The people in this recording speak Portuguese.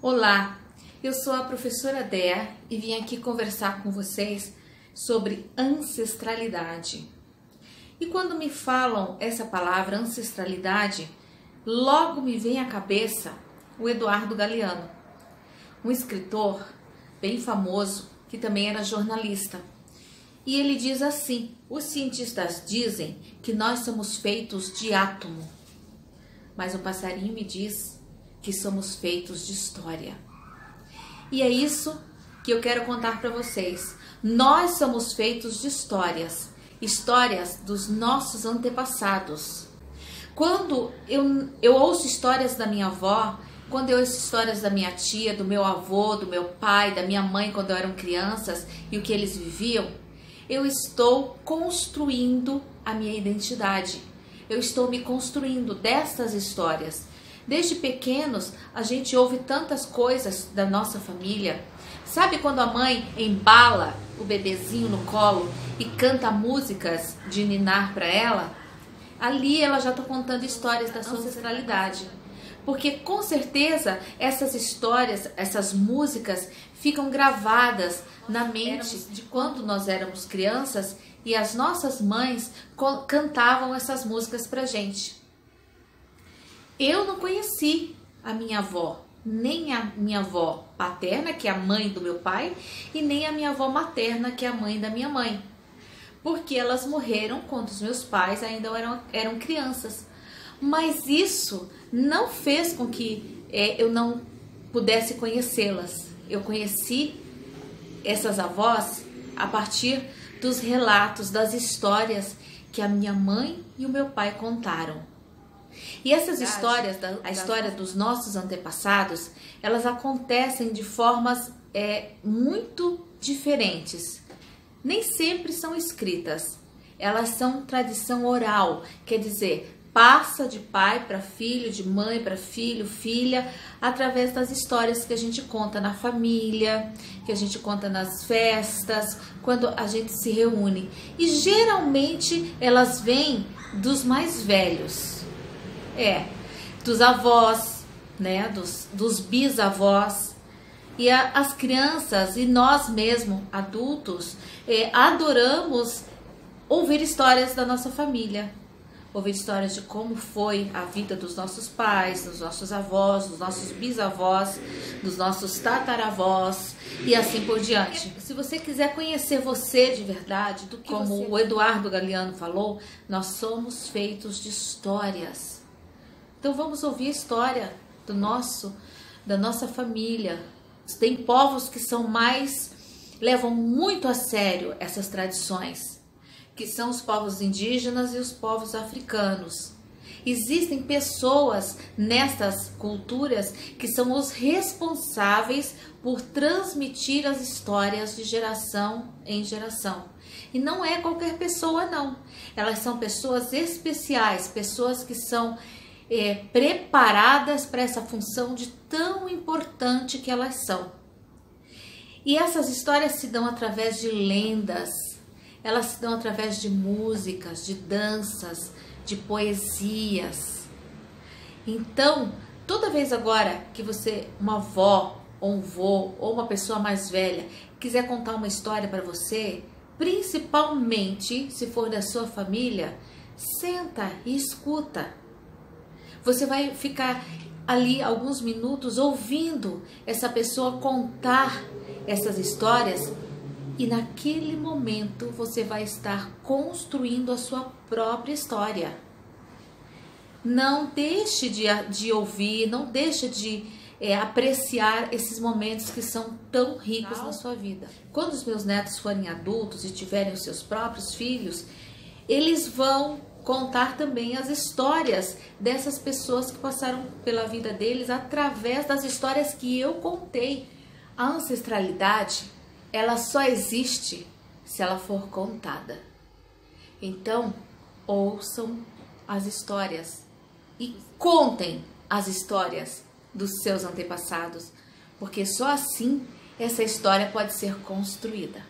Olá, eu sou a professora Dea e vim aqui conversar com vocês sobre ancestralidade. E quando me falam essa palavra ancestralidade, logo me vem à cabeça o Eduardo Galeano, um escritor bem famoso que também era jornalista. E ele diz assim: os cientistas dizem que nós somos feitos de átomo, mas um passarinho me diz que somos feitos de história. E é isso que eu quero contar para vocês. Nós somos feitos de histórias, histórias dos nossos antepassados. Quando eu ouço histórias da minha avó, quando eu ouço histórias da minha tia, do meu avô, do meu pai, da minha mãe quando eram crianças e o que eles viviam, eu estou construindo a minha identidade. Eu estou me construindo dessas histórias. Desde pequenos, a gente ouve tantas coisas da nossa família. Sabe quando a mãe embala o bebezinho no colo e canta músicas de ninar para ela? Ali ela já está contando histórias da sua ancestralidade. Porque com certeza essas histórias, essas músicas ficam gravadas na mente de quando nós éramos crianças e as nossas mães cantavam essas músicas pra gente. Eu não conheci a minha avó, nem a minha avó paterna, que é a mãe do meu pai, e nem a minha avó materna, que é a mãe da minha mãe. Porque elas morreram quando os meus pais ainda eram crianças. Mas isso não fez com que eu não pudesse conhecê-las. Eu conheci essas avós a partir dos relatos, das histórias que a minha mãe e o meu pai contaram. E essas histórias, a história dos nossos antepassados, elas acontecem de formas muito diferentes. Nem sempre são escritas, elas são tradição oral, quer dizer, passa de pai para filho, de mãe para filho, filha, através das histórias que a gente conta na família, que a gente conta nas festas, quando a gente se reúne. E geralmente elas vêm dos mais velhos, dos avós, né, dos bisavós. E as crianças e nós mesmos, adultos, adoramos ouvir histórias da nossa família. Ouvir histórias de como foi a vida dos nossos pais, dos nossos avós, dos nossos bisavós, dos nossos tataravós e assim por diante. Se você quiser conhecer você de verdade, como o Eduardo Galeano falou, nós somos feitos de histórias. Então vamos ouvir a história da nossa família. Tem povos que levam muito a sério essas tradições, que são os povos indígenas e os povos africanos. Existem pessoas nessas culturas que são os responsáveis por transmitir as histórias de geração em geração. E não é qualquer pessoa, não. Elas são pessoas especiais, pessoas que são preparadas para essa função de tão importante que elas são. E essas histórias se dão através de lendas, elas se dão através de músicas, de danças, de poesias. Então, toda vez agora que uma avó, ou um vô, ou uma pessoa mais velha, quiser contar uma história para você, principalmente se for da sua família, senta e escuta. Você vai ficar ali alguns minutos ouvindo essa pessoa contar essas histórias e naquele momento você vai estar construindo a sua própria história. Não deixe de ouvir, não deixe de apreciar esses momentos que são tão ricos na sua vida. Quando os meus netos forem adultos e tiverem os seus próprios filhos, eles vão contar também as histórias dessas pessoas que passaram pela vida deles através das histórias que eu contei. A ancestralidade, ela só existe se ela for contada. Então, ouçam as histórias e contem as histórias dos seus antepassados, porque só assim essa história pode ser construída.